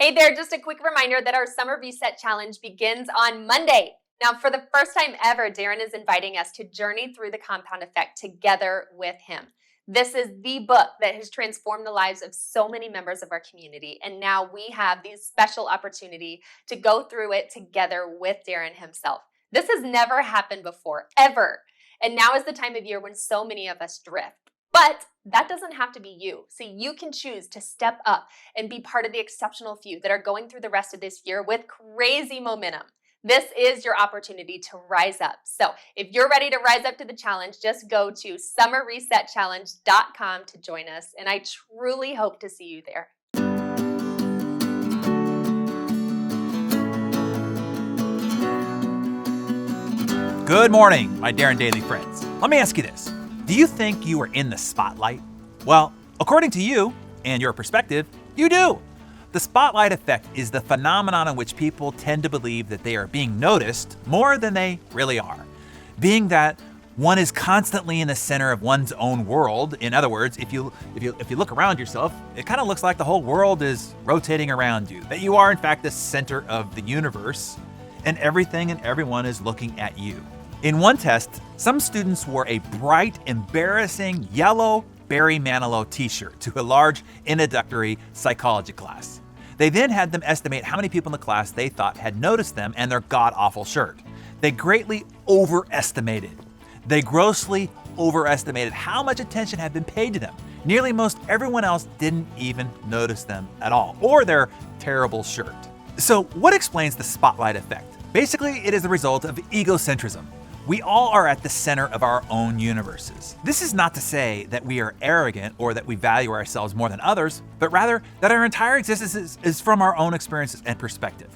Hey there, just a quick reminder that our Summer Reset Challenge begins on Monday. Now, for the first time ever, Darren is inviting us to journey through the compound effect together with him. This is the book that has transformed the lives of so many members of our community, and now we have the special opportunity to go through it together with Darren himself. This has never happened before, ever. And now is the time of year when so many of us drift. But that doesn't have to be you. So you can choose to step up and be part of the exceptional few that are going through the rest of this year with crazy momentum. This is your opportunity to rise up. So if you're ready to rise up to the challenge, just go to summerresetchallenge.com to join us. And I truly hope to see you there. Good morning, my Darren Daily friends. Let me ask you this. Do you think you are in the spotlight? Well, according to you and your perspective, you do. The spotlight effect is the phenomenon in which people tend to believe that they are being noticed more than they really are. Being that one is constantly in the center of one's own world. In other words, if you look around yourself, it kind of looks like the whole world is rotating around you, that you are in fact the center of the universe, and everything and everyone is looking at you. In one test, some students wore a bright, embarrassing yellow Barry Manilow t-shirt to a large introductory psychology class. They then had them estimate how many people in the class they thought had noticed them and their god-awful shirt. They greatly overestimated. They grossly overestimated how much attention had been paid to them. Nearly most everyone else didn't even notice them at all, or their terrible shirt. So what explains the spotlight effect? Basically, it is the result of egocentrism. We all are at the center of our own universes. This is not to say that we are arrogant or that we value ourselves more than others, but rather that our entire existence is from our own experiences and perspective.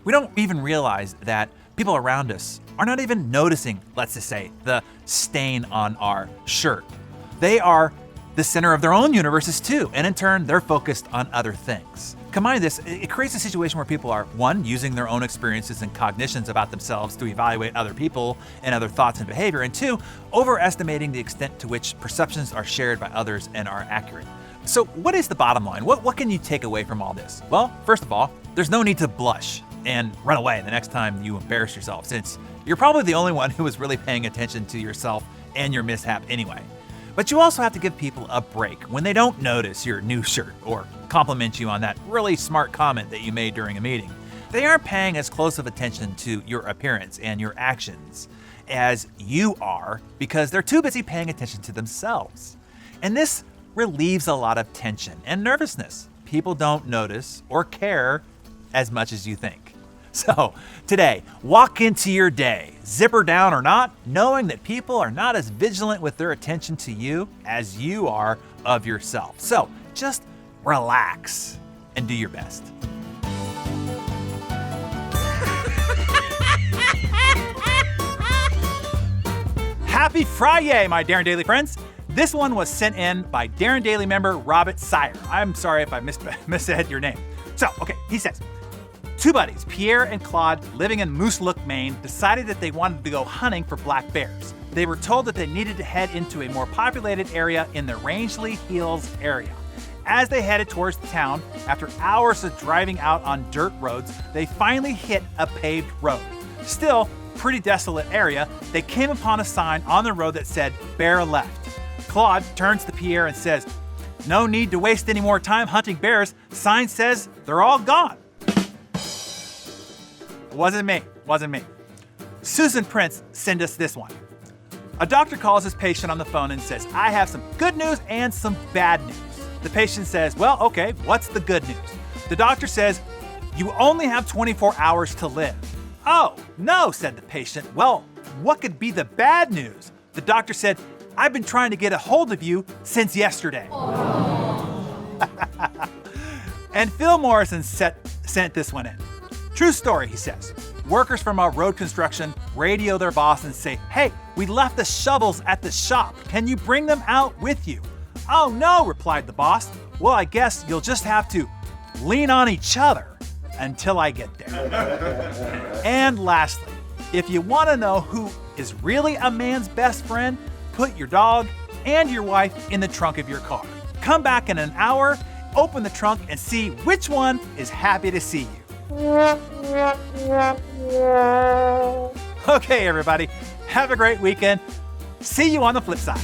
We don't even realize that people around us are not even noticing, let's just say, the stain on our shirt. They are the center of their own universes too, and in turn, they're focused on other things. Combine this, it creates a situation where people are, one, using their own experiences and cognitions about themselves to evaluate other people and other thoughts and behavior, and two, overestimating the extent to which perceptions are shared by others and are accurate. So what is the bottom line? What can you take away from all this? Well, first of all, there's no need to blush and run away the next time you embarrass yourself, since you're probably the only one who is really paying attention to yourself and your mishap anyway. But you also have to give people a break when they don't notice your new shirt or compliment you on that really smart comment that you made during a meeting. They aren't paying as close of attention to your appearance and your actions as you are because they're too busy paying attention to themselves. And this relieves a lot of tension and nervousness. People don't notice or care as much as you think. So today, walk into your day, zipper down or not, knowing that people are not as vigilant with their attention to you as you are of yourself. So just relax and do your best. Happy Friday, my Darren Daily friends. This one was sent in by Darren Daily member Robert Sire. I'm sorry if I missaid your name. So, okay, he says, two buddies, Pierre and Claude, living in Moose Look, Maine, decided that they wanted to go hunting for black bears. They were told that they needed to head into a more populated area in the Rangeley Hills area. As they headed towards the town, after hours of driving out on dirt roads, they finally hit a paved road. Still, pretty desolate area, they came upon a sign on the road that said, "Bear left." Claude turns to Pierre and says, "No need to waste any more time hunting bears. Sign says they're all gone." Wasn't me. Susan Prince sent us this one. A doctor calls his patient on the phone and says, "I have some good news and some bad news." The patient says, "Well, okay, what's the good news?" The doctor says, "You only have 24 hours to live." "Oh, no," said the patient. "Well, what could be the bad news?" The doctor said, "I've been trying to get a hold of you since yesterday." And Phil Morrison sent this one in. True story, he says. Workers from our road construction radio their boss and say, "Hey, we left the shovels at the shop. Can you bring them out with you?" "Oh no," replied the boss. "Well, I guess you'll just have to lean on each other until I get there." And lastly, if you want to know who is really a man's best friend, put your dog and your wife in the trunk of your car. Come back in an hour open the trunk and see which one is happy to see you. Okay, everybody, have a great weekend. See you on the flip side.